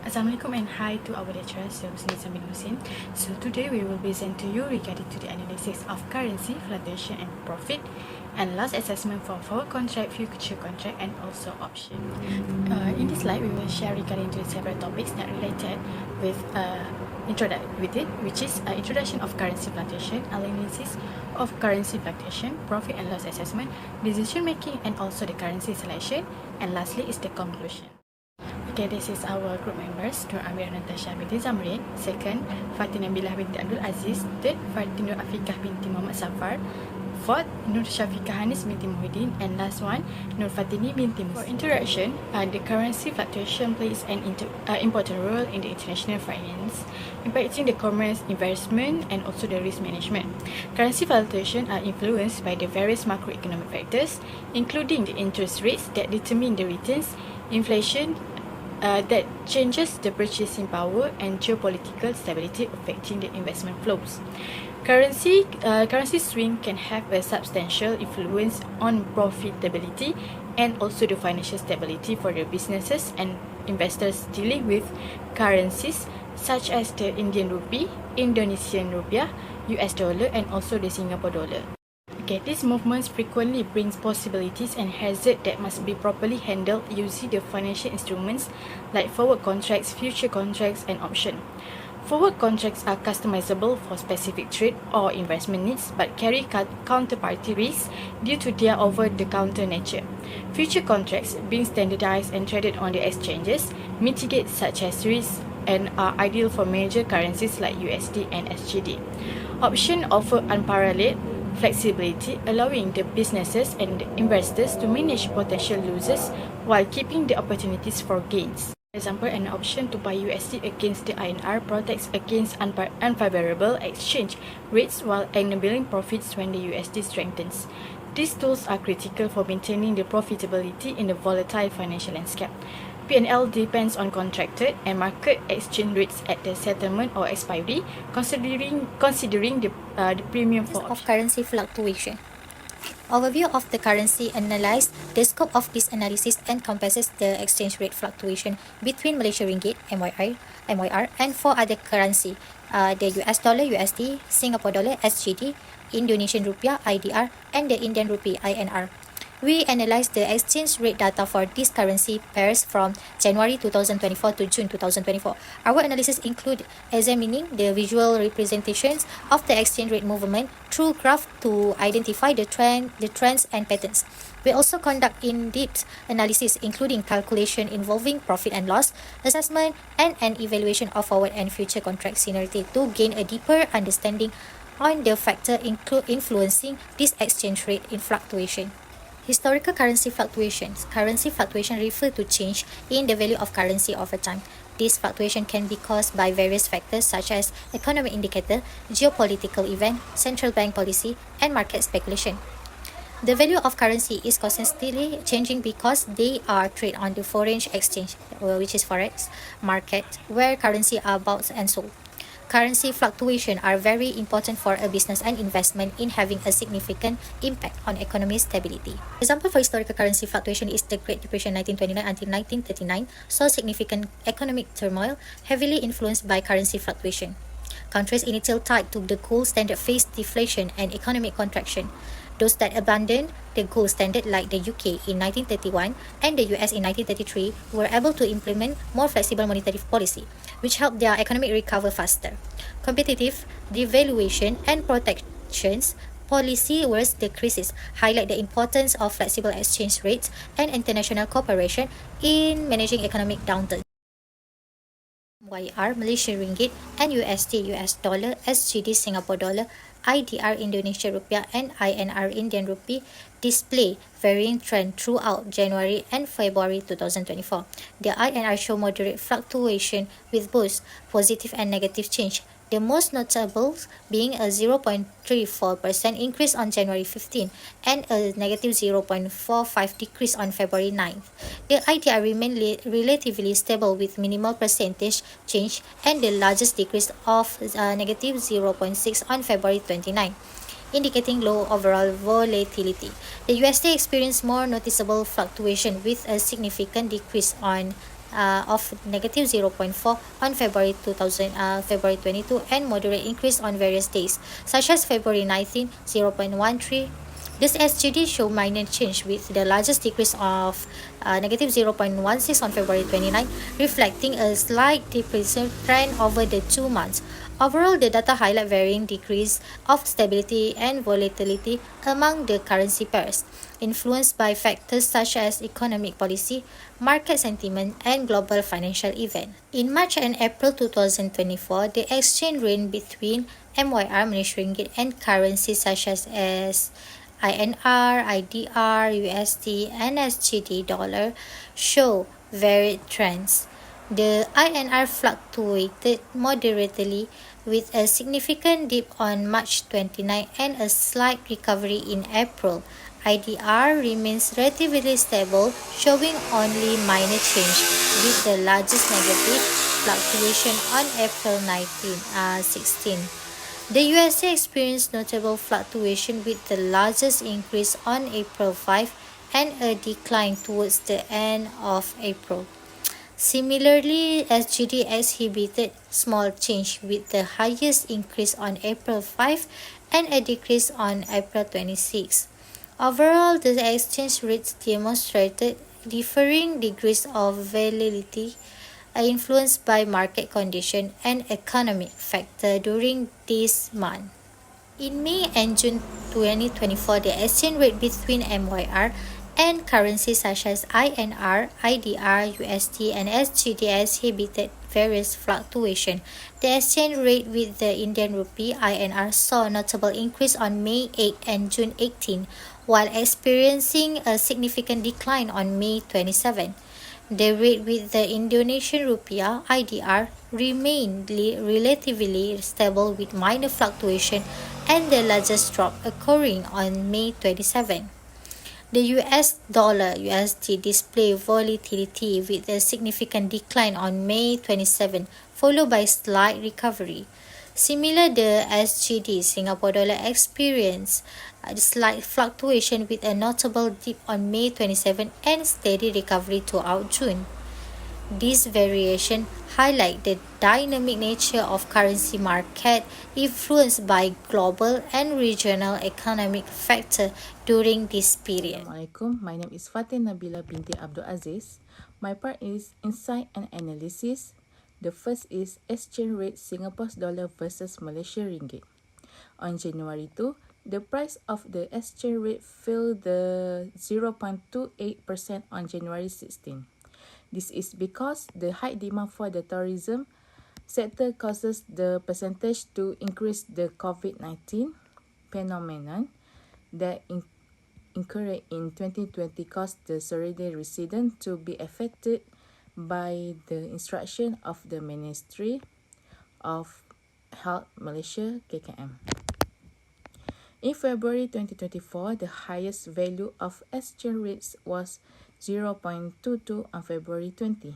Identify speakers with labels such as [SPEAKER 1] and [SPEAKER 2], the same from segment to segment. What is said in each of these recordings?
[SPEAKER 1] Assalamualaikum and hi to our lecturer, HUSNIZAM bin Husin. So today we will present to you regarding to the analysis of currency, fluctuation and profit and loss assessment for forward contract, future contract and also option. In this slide, we will share regarding to several topics that related with which is introduction of currency fluctuation, analysis of currency fluctuation, profit and loss assessment, decision making and also the currency selection, and lastly is the conclusion. Okay, this is our group members. Nur AMIRAH NATASHA binti ZAMBERI. Second, FATIN NABILAH binti AB.AZIZ. Third, FATIN AFIQAH binti SAFAR. Fourth, SYAFIQA HANIS binti MOHIDIN. And last one, NURFATINI binti MUSTAFA. For introduction, the currency fluctuation plays an important role in the international finance, impacting the commerce, investment and also the risk management. Currency fluctuations are influenced by the various macroeconomic factors, including the interest rates that determine the returns, inflation, that changes the purchasing power and geopolitical stability affecting the investment flows. Currency swing can have a substantial influence on profitability and also the financial stability for the businesses and investors dealing with currencies such as the Indian rupee, Indonesian rupiah, US dollar and also the Singapore dollar. Okay, these movements frequently brings possibilities and hazards that must be properly handled using the financial instruments like forward contracts, future contracts and option. Forward contracts are customizable for specific trade or investment needs but carry counterparty risks due to their over-the-counter nature. Future contracts, being standardized and traded on the exchanges, mitigate such as risks and are ideal for major currencies like USD and SGD. Options offer unparalleled flexibility, allowing the businesses and investors to manage potential losses while keeping the opportunities for gains. For example, an option to buy USD against the INR protects against unfavorable exchange rates while enabling profits when the USD strengthens. These tools are critical for maintaining the profitability in the volatile financial landscape. P&L depends on contracted and market exchange rates at the settlement or expiry, considering the premium for
[SPEAKER 2] of currency fluctuation. Overview of the currency analyze the scope of this analysis encompasses the exchange rate fluctuation between Malaysia Ringgit (MYR) and four other currency, the US dollar (USD), Singapore dollar (SGD), Indonesian rupiah (IDR), and the Indian rupee (INR). We analyzed the exchange rate data for these currency pairs from January 2024 to June 2024. Our analysis include examining the visual representations of the exchange rate movement through graph to identify the trends and patterns. We also conduct in-depth analysis including calculation involving profit and loss, assessment, and an evaluation of forward and future contract scenario to gain a deeper understanding on the factor influencing this exchange rate in fluctuation. Historical currency fluctuations. Currency fluctuation refer to change in the value of currency over time. This fluctuation can be caused by various factors such as economic indicator, geopolitical event, central bank policy, and market speculation. The value of currency is constantly changing because they are traded on the foreign exchange, which is forex market, where currency are bought and sold. Currency fluctuations are very important for a business and investment in having a significant impact on economic stability. Example for historical currency fluctuation is the Great Depression 1929 until 1939 saw significant economic turmoil heavily influenced by currency fluctuation. Countries initially tied to the gold standard faced deflation and economic contraction. Those that abandoned the gold standard like the UK in 1931 and the US in 1933 were able to implement more flexible monetary policy, which helped their economic recover faster. Competitive devaluation and protections policy worse the crisis highlight the importance of flexible exchange rates and international cooperation in managing economic downturn. MYR, Malaysian Ringgit, and USD, US dollar, SGD, Singapore dollar, IDR, Indonesian rupiah, and INR, Indian rupee, display varying trend throughout January and February 2024. The INR show moderate fluctuation with both positive and negative change. The most notable being a 0.34% increase on January 15 and a negative 0.45 decrease on February 9. The IDR remained relatively stable with minimal percentage change and the largest decrease of negative 0.6 on February 29. indicating low overall volatility. The USD experienced more noticeable fluctuation with a significant decrease on of negative 0.4 on February 22, and moderate increase on various days, such as February 19, 0.13. This SGD show minor change with the largest decrease of negative 0.16 on February 29, reflecting a slight decreasing trend over the 2 months. Overall, the data highlight varying degrees of stability and volatility among the currency pairs, influenced by factors such as economic policy, market sentiment, and global financial events. In March and April 2024, the exchange rate between MYR, Malaysian Ringgit, and currencies such as INR, IDR, USD, and SGD dollar show varied trends. The INR fluctuated moderately with a significant dip on March 29 and a slight recovery in April. IDR remains relatively stable, showing only minor change, with the largest negative fluctuation on April 16. The USD experienced notable fluctuation with the largest increase on April 5 and a decline towards the end of April. Similarly, SGD exhibited small change with the highest increase on April 5 and a decrease on April 26. Overall, the exchange rates demonstrated differing degrees of volatility influenced by market condition and economic factor during this month. In May and June 2024, the exchange rate between MYR and currencies such as INR, IDR, USD, and SGD exhibited various fluctuation. The exchange rate with the Indian rupee INR saw a notable increase on May 8 and June 18, while experiencing a significant decline on May 27. The rate with the Indonesian rupiah IDR remained relatively stable with minor fluctuation and the largest drop occurring on May 27. The US dollar USD displayed volatility with a significant decline on May 27, followed by slight recovery. Similar, the SGD Singapore dollar experienced a slight fluctuation with a notable dip on May 27 and steady recovery throughout June. This variation highlight the dynamic nature of currency market influenced by global and regional economic factors during this period.
[SPEAKER 3] Assalamualaikum. My name is FATIN NABILAH binti AB.AZIZ. My part is insight and analysis. The first is exchange rate Singapore dollar versus Malaysian ringgit. On January 2, the price of the exchange rate fell the 0.28% on January 16. This is because the high demand for the tourism sector causes the percentage to increase. The COVID-19 phenomenon that occurred in 2020 caused the surrender resident to be affected by the instruction of the Ministry of Health Malaysia KKM. In February 2024, the highest value of exchange rates was 0.22 on February 20.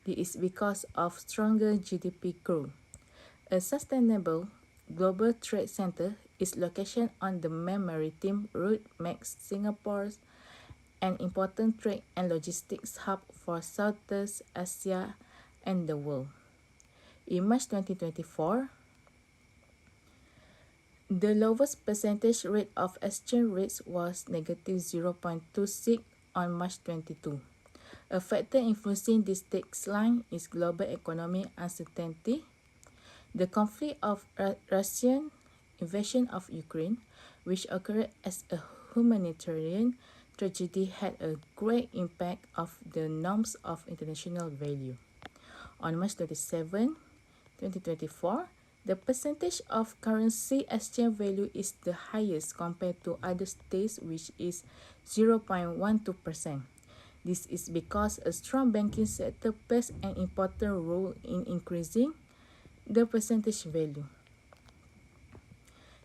[SPEAKER 3] This is because of stronger GDP growth. A sustainable global trade center its location on the main maritime route makes Singapore an important trade and logistics hub for Southeast Asia and the world. In March 2024, the lowest percentage rate of exchange rates was negative 0.26 on March 22. A factor influencing this decline is global economic uncertainty. The conflict of Russian invasion of Ukraine, which occurred as a humanitarian tragedy, had a great impact of the norms of international value. On March 27, 2024, the percentage of currency exchange value is the highest compared to other states, which is 0.12%. This is because a strong banking sector plays an important role in increasing the percentage value.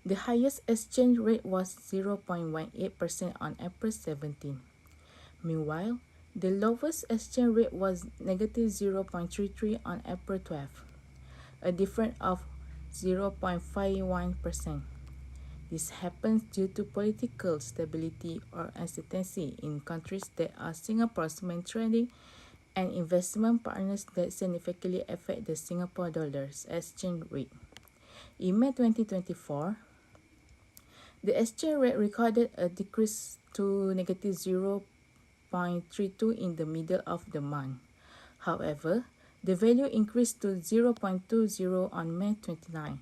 [SPEAKER 3] The highest exchange rate was 0.18% on April 17. Meanwhile, the lowest exchange rate was negative 0.33 on April 12, a difference of 0.51%. This happens due to political stability or uncertainty in countries that are Singapore's main trading and investment partners that significantly affect the Singapore dollar's exchange rate. In May 2024, the exchange rate recorded a decrease to negative 0.32 in the middle of the month. However, the value increased to 0.20 on May 29.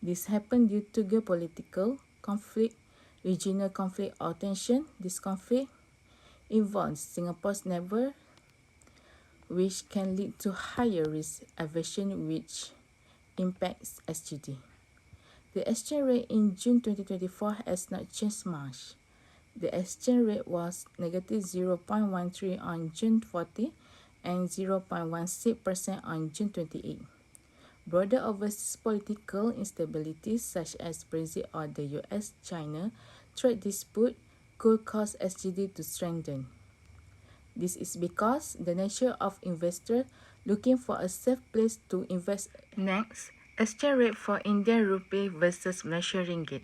[SPEAKER 3] This happened due to geopolitical conflict, regional conflict or tension. This conflict involves Singapore's neighbour, which can lead to higher risk aversion, which impacts SGD. The exchange rate in June 2024 has not changed much. The exchange rate was negative 0.13 on June 40 and 0.16% on June 28. Broader overseas political instabilities such as Brexit or the US-China trade dispute could cause SGD to strengthen. This is because the nature of investors looking for a safe place to invest. Next, exchange rate for Indian rupee versus Malaysian ringgit.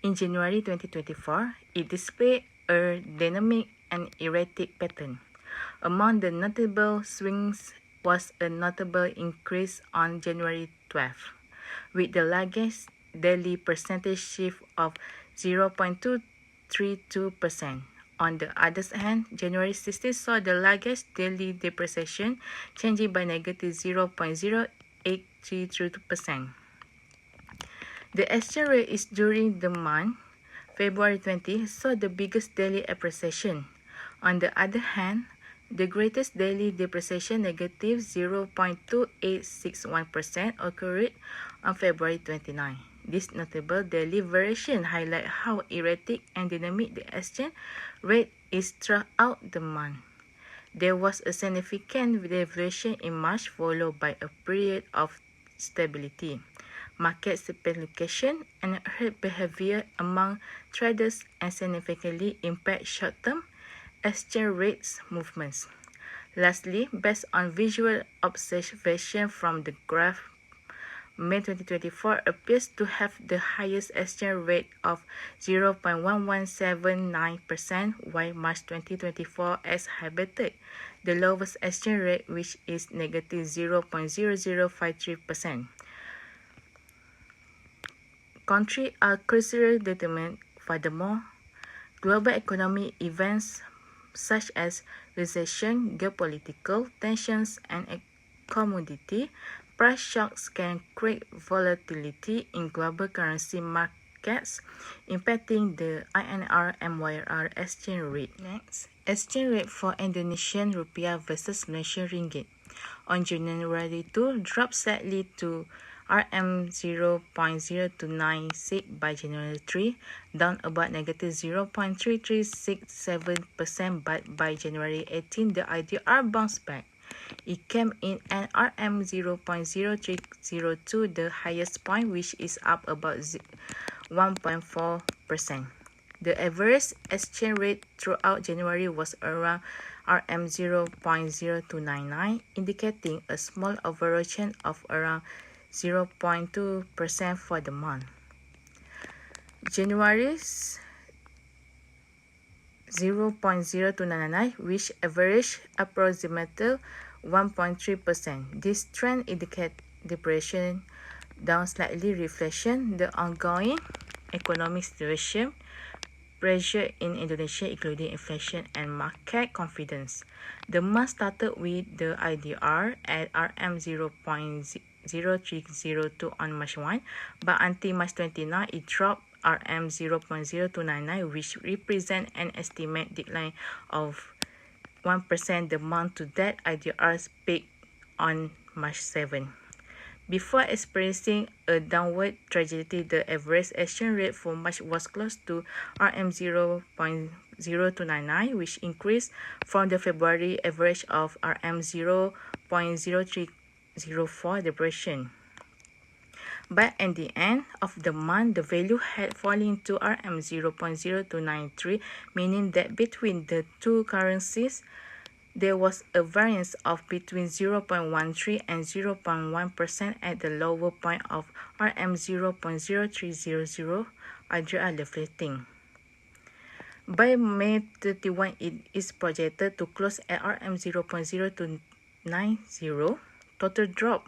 [SPEAKER 3] In January 2024, it displayed a dynamic and erratic pattern. Among the notable swings was a notable increase on January 12, with the largest daily percentage shift of 0.232%. On the other hand, January 16 saw the largest daily depreciation, changing by negative 0.0832%. The exchange rate is during the month February 20 saw the biggest daily appreciation. On the other hand, the greatest daily depreciation, negative 0.2861%, occurred on February 29. This notable daily variation highlights how erratic and dynamic the exchange rate is throughout the month. There was a significant devaluation in March, followed by a period of stability. Market speculation and herd behavior among traders and significantly impact short-term exchange rates movements. Lastly, based on visual observation from the graph, May 2024 appears to have the highest exchange rate of 0.1179%, while March 2024 exhibited the lowest exchange rate, which is negative 0.0053%. Countries are crucially determined. Furthermore, global economic events such as recession, geopolitical tensions, and commodity price shocks can create volatility in global currency markets, impacting the INR MYR exchange rate. Next, exchange rate for Indonesian rupiah versus Malaysian ringgit. On January 2, dropped slightly to RM0.0296 by January 3, down about negative 0.3367%, but by January 18, the IDR bounced back. It came in at RM0.0302, the highest point, which is up about 1.4%. The average exchange rate throughout January was around RM0.0299, indicating a small overall change of around 0.2% for the month. January's 0.0299, which averaged approximately 1.3%. This trend indicates depression down slightly, reflection the ongoing economic situation, pressure in Indonesia, including inflation and market confidence. The month started with the IDR at RM0.0302 on March 1, but until March 29, it dropped RM0.0299, which represents an estimated decline of 1% the month to that IDR's peak on March 7. Before experiencing a downward trajectory, the average exchange rate for March was close to RM0.0299, which increased from the February average of RM0.0304 depression. But at the end of the month, the value had fallen to RM0.0293, meaning that between the two currencies, there was a variance of between 0.13 and 0.1% at the lower point of RM0.0300, IDR deflating. By May 31, it is projected to close at RM0.0290. Total drop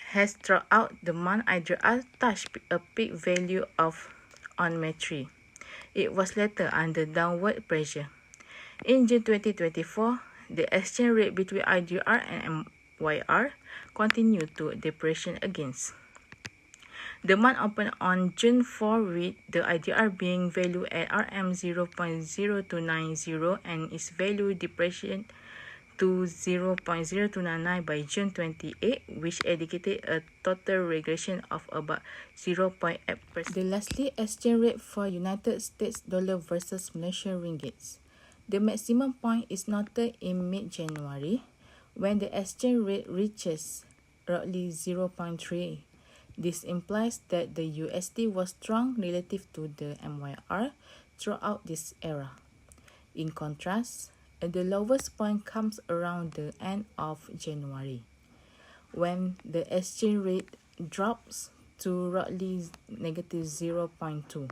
[SPEAKER 3] has throughout the month IDR touched a peak value of on May 3. It was later under downward pressure. In June 2024, the exchange rate between IDR and MYR continued to depression against. The month opened on June 4 with the IDR being valued at RM0.0290 and its value depression to 0.0299 by June 28, which indicated a total regression of about 0.8%. The lastly exchange rate for United States dollar versus Malaysian ringgit. The maximum point is noted in mid-January when the exchange rate reaches roughly 0.3. This implies that the USD was strong relative to the MYR throughout this era. In contrast, the lowest point comes around the end of January, when the exchange rate drops to roughly negative 0.2,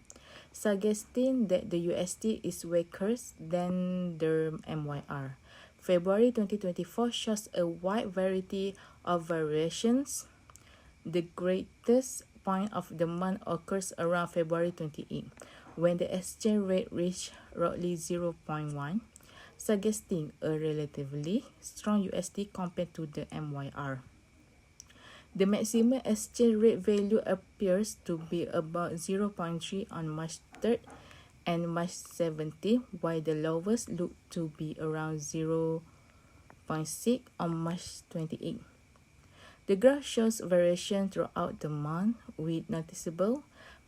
[SPEAKER 3] suggesting that the USD is weaker than the MYR. February 2024 shows a wide variety of variations. The greatest point of the month occurs around February 28, when the exchange rate reached roughly 0.1, suggesting a relatively strong USD compared to the MYR. The maximum exchange rate value appears to be about 0.3 on March 3rd and March 17, while the lowest looked to be around 0.6 on March 28. The graph shows variation throughout the month, with noticeable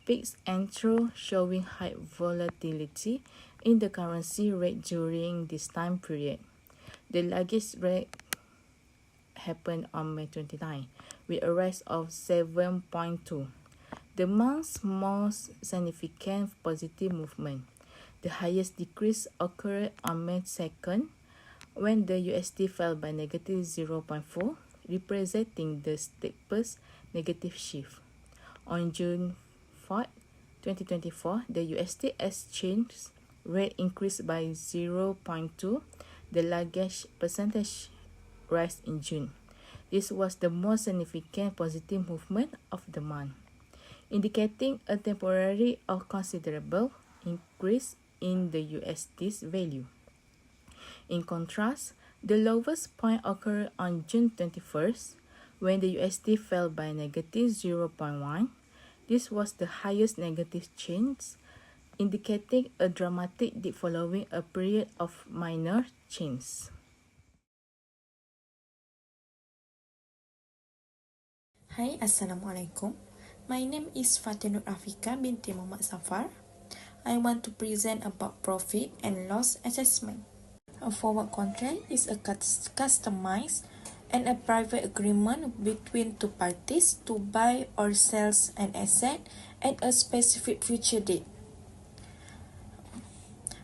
[SPEAKER 3] peaks and troughs showing high volatility in the currency rate during this time period. The largest rate happened on May 29, with a rise of 7.2. The month's most significant positive movement. The highest decrease occurred on May 2nd, when the USD fell by negative 0.4, representing the steepest negative shift. On June 4, 2024, the USD exchange rate increased by 0.2, the largest percentage rise in June. This was the most significant positive movement of the month, indicating a temporary or considerable increase in the USD's value. In contrast, the lowest point occurred on June 21st, when the USD fell by negative 0.1. This was the highest negative change, indicating a dramatic dip following a period of minor change.
[SPEAKER 4] Hai, Assalamualaikum. My name is FATIN binti Muhammad SAFAR. I want to present about profit and loss assessment. A forward contract is a customized and a private agreement between two parties to buy or sell an asset at a specific future date.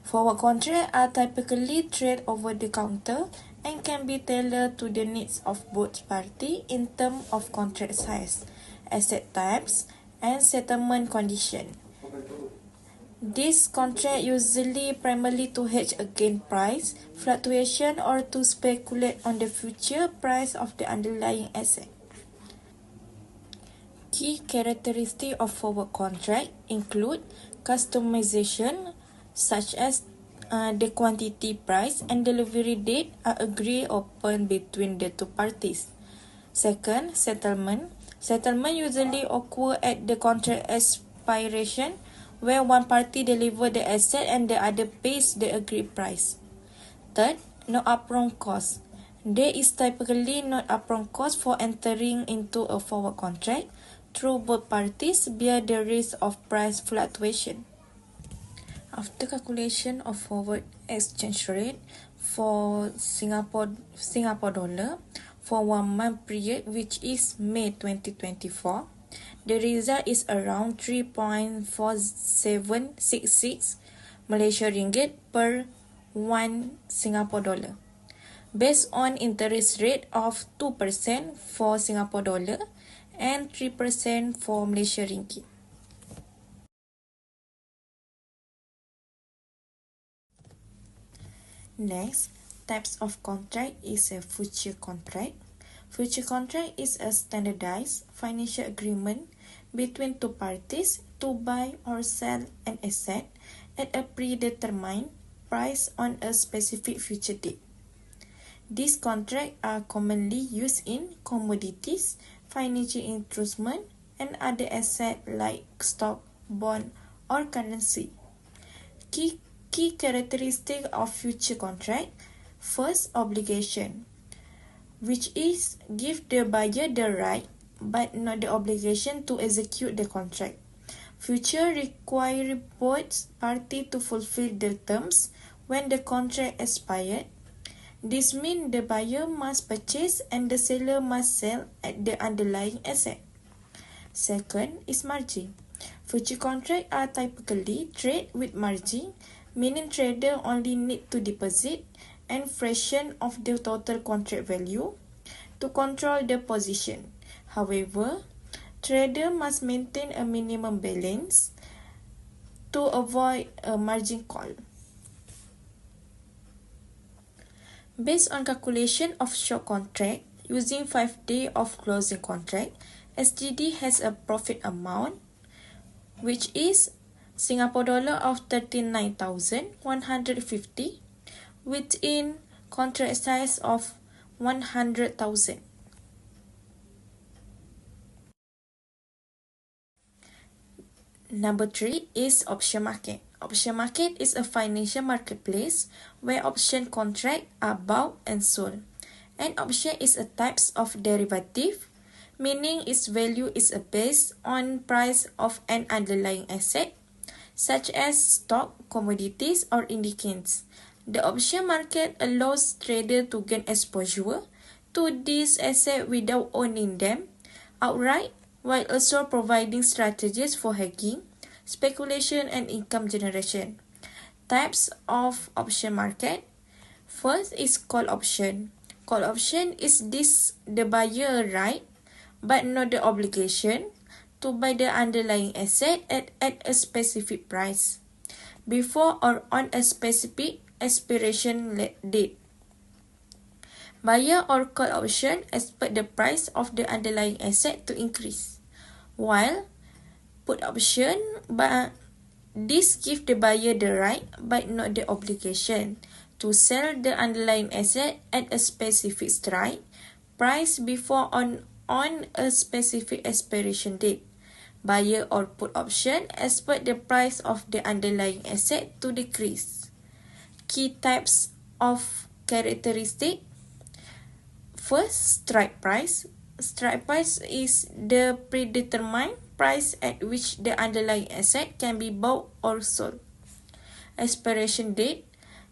[SPEAKER 4] Forward contracts are typically traded over the counter and can be tailored to the needs of both parties in terms of contract size, asset types, and settlement condition. This contract usually primarily to hedge against price fluctuation or to speculate on the future price of the underlying asset. Key characteristics of forward contract include customization, such as the quantity, price, and delivery date are agreed upon between the two parties. Second, settlement. Settlement usually occurs at the contract expiration, where one party delivers the asset and the other pays the agreed price. Third, no upfront cost. There is typically no upfront cost for entering into a forward contract through both parties bear the risk of price fluctuation. After calculation of forward exchange rate for Singapore dollar for 1 month period, which is May 2024, the result is around 3.4766 Malaysia ringgit per 1 Singapore dollar, based on interest rate of 2% for Singapore dollar and 3% for Malaysia ringgit. Next, types of contract is a future contract. Future contract is a standardized financial agreement between two parties to buy or sell an asset at a predetermined price on a specific future date. These contracts are commonly used in commodities, financial instruments, and other assets like stock, bond, or currency. Key characteristics of future contract. First, obligation, which is give the buyer the right but not the obligation to execute the contract. Future require both parties to fulfill the terms when the contract expired. This means the buyer must purchase and the seller must sell at the underlying asset. Second is margin. Future contracts are typically trade with margin, meaning trader only need to deposit a fraction of the total contract value to control the position. However, trader must maintain a minimum balance to avoid a margin call. Based on calculation of short contract using 5 days of closing contract, SGD has a profit amount which is Singapore dollar of 39,150 within contract size of 100,000. Number 3 is option market. Option market is a financial marketplace where option contracts are bought and sold. An option is a type of derivative, meaning its value is based on price of an underlying asset, such as stock, commodities, or indices. The option market allows traders to gain exposure to these assets without owning them outright, while also providing strategies for hedging, speculation, and income generation. Types of option market. First is call option. Call option is the buyer right, but not the obligation, to buy the underlying asset at a specific price, before or on a specific expiration date. Buyer or call option expect the price of the underlying asset to increase, while put option, but this give the buyer the right but not the obligation to sell the underlying asset at a specific strike price before on a specific expiration date. Buyer or put option expect the price of the underlying asset to decrease. Key types of characteristic. First, strike price. Strike price is the predetermined price at which the underlying asset can be bought or sold. Expiration date.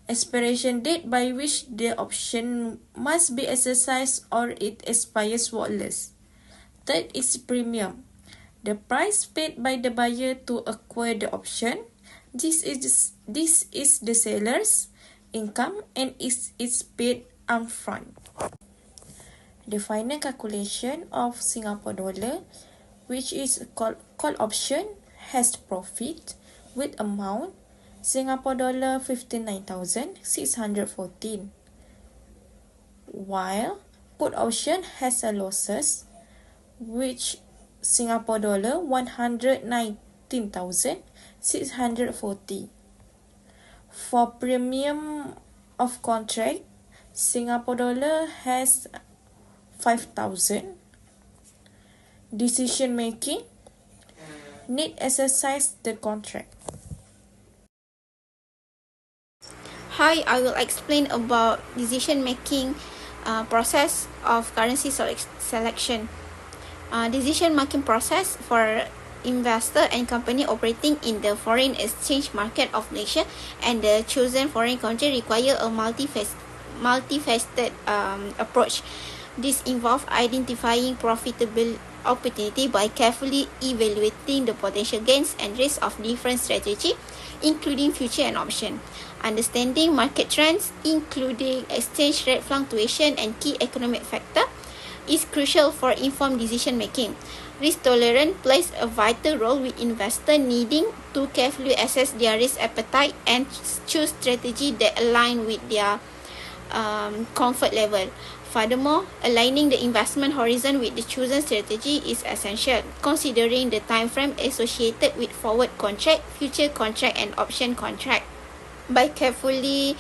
[SPEAKER 4] Expiration date by which the option must be exercised or it expires worthless. Third is premium. The price paid by the buyer to acquire the option. This is the seller's income and is paid upfront. The final calculation of Singapore dollar, which is call option, has profit with amount Singapore dollar 59,614, while put option has a losses which Singapore dollar 119,640. For premium of contract, Singapore dollar has 5,000. Decision making. Need exercise the contract.
[SPEAKER 5] Hi, I will explain about decision making process of currency selection. Decision making process for investor and company operating in the foreign exchange market of Malaysia and the chosen foreign country require a multifaceted approach. This involves identifying profitable opportunity by carefully evaluating the potential gains and risks of different strategy, including future and option. Understanding market trends, including exchange rate fluctuation and key economic factor. is crucial for informed decision making. Risk tolerance plays a vital role, with investors needing to carefully assess their risk appetite and choose strategy that align with their comfort level. Furthermore, aligning the investment horizon with the chosen strategy is essential, considering the time frame associated with forward contract, future contract, and option contract. By carefully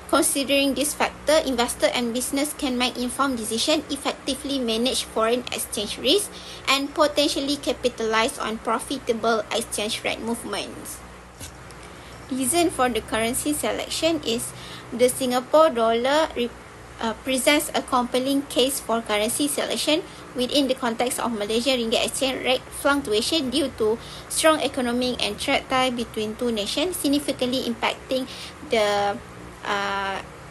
[SPEAKER 5] considering this factor, investor and business can make informed decisions, effectively manage foreign exchange risk, and potentially capitalize on profitable exchange rate movements. Reason for the currency selection is the Singapore dollar presents a compelling case for currency selection within the context of Malaysia ringgit exchange rate fluctuation due to strong economic and trade tie between two nations, significantly impacting the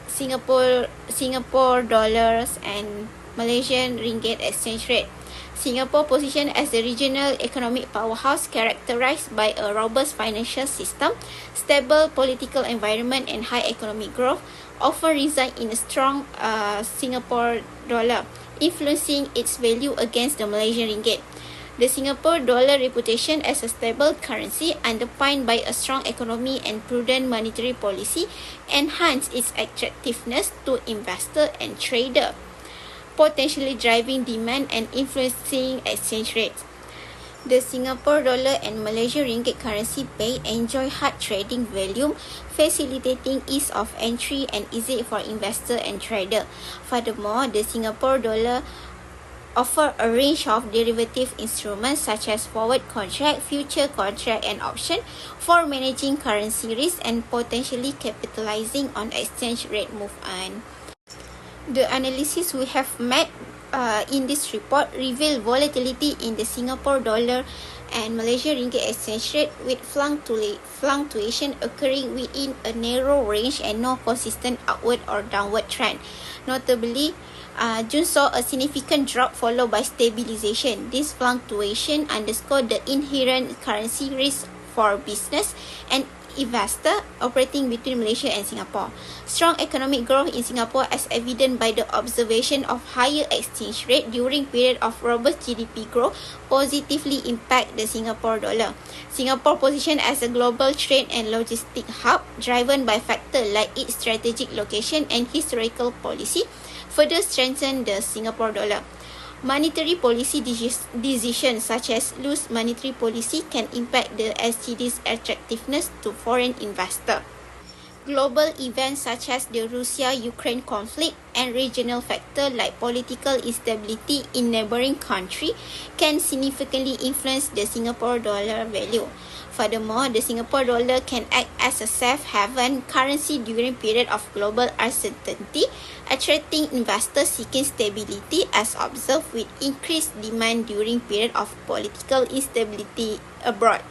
[SPEAKER 5] Singapore dollars and Malaysian ringgit exchange rate. Singapore position as a regional economic powerhouse characterized by a robust financial system, stable political environment, and high economic growth often reside in a strong Singapore dollar, influencing its value against the Malaysian ringgit. The Singapore dollar reputation as a stable currency, underpinned by a strong economy and prudent monetary policy, enhance its attractiveness to investor and trader, potentially driving demand and influencing exchange rates. The Singapore dollar and Malaysia ringgit currency pair enjoy high trading volume, facilitating ease of entry and easy for investor and trader. Furthermore, the Singapore dollar offer a range of derivative instruments such as forward contract, future contract, and option for managing currency risk and potentially capitalizing on exchange rate movement. The analysis we have made in this report reveal volatility in the Singapore dollar and Malaysia ringgit exchange rate, with fluctuation occurring within a narrow range and no consistent upward or downward trend. Notably, June saw a significant drop followed by stabilization. This fluctuation underscored the inherent currency risk for business and investor operating between Malaysia and Singapore. Strong economic growth in Singapore, as evident by the observation of higher exchange rate during period of robust GDP growth, positively impact the Singapore dollar. Singapore position as a global trade and logistic hub, driven by factors like its strategic location and historical policy, further strengthen the Singapore dollar. Monetary policy decisions such as loose monetary policy can impact the SGD's attractiveness to foreign investors. Global events such as the Russia-Ukraine conflict and regional factors like political instability in neighboring countries can significantly influence the Singapore dollar value. Furthermore, the Singapore dollar can act as a safe haven currency during period of global uncertainty, attracting investors seeking stability, as observed with increased demand during period of political instability abroad.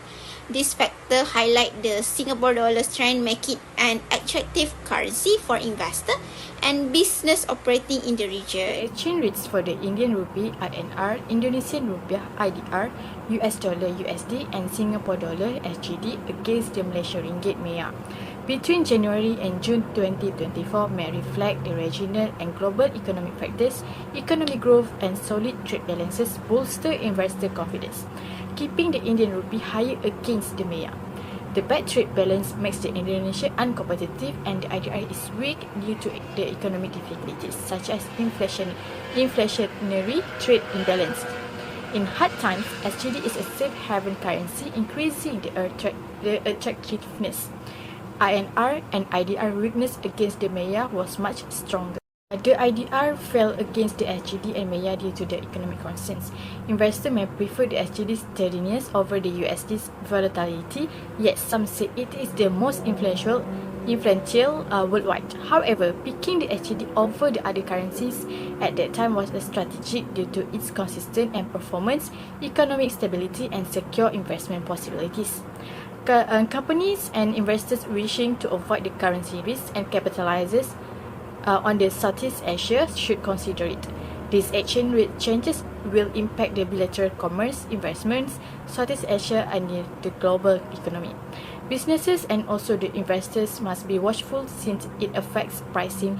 [SPEAKER 5] This factor highlight the Singapore dollar strength, make it an attractive currency for investor and business operating in the region.
[SPEAKER 1] Exchange rates for the Indian rupee INR, Indonesian rupiah IDR, US dollar USD, and Singapore dollar SGD against the Malaysia ringgit MYR between January and June 2024 may reflect the regional and global economic factors. Economic growth and solid trade balances bolster investor confidence, keeping the Indian rupee higher against the MYR. The bad trade balance makes the Indonesia uncompetitive, and the IDR is weak due to the economic difficulties such as inflationary trade imbalance. In hard times, SGD is a safe haven currency, increasing the attractiveness. INR and IDR weakness against the MYR was much stronger. The IDR fell against the SGD and MYR due to the economic concerns. Investors may prefer the SGD's steadiness over the USD's volatility, yet some say it is the most influential worldwide. However, picking the SGD over the other currencies at that time was a strategic due to its consistent and performance, economic stability, and secure investment possibilities. Companies and investors wishing to avoid the currency risk and capitalizes on the Southeast Asia should consider it. These exchange rate changes will impact the bilateral commerce, investments, Southeast Asia, and the global economy. Businesses and also the investors must be watchful since it affects pricing,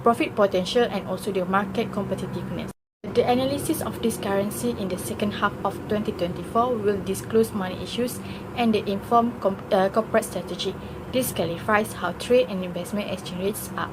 [SPEAKER 1] profit potential, and also the market competitiveness. The analysis of this currency in the second half of 2024 will disclose money issues and the informed corporate strategy. This clarifies how trade and investment exchange rates are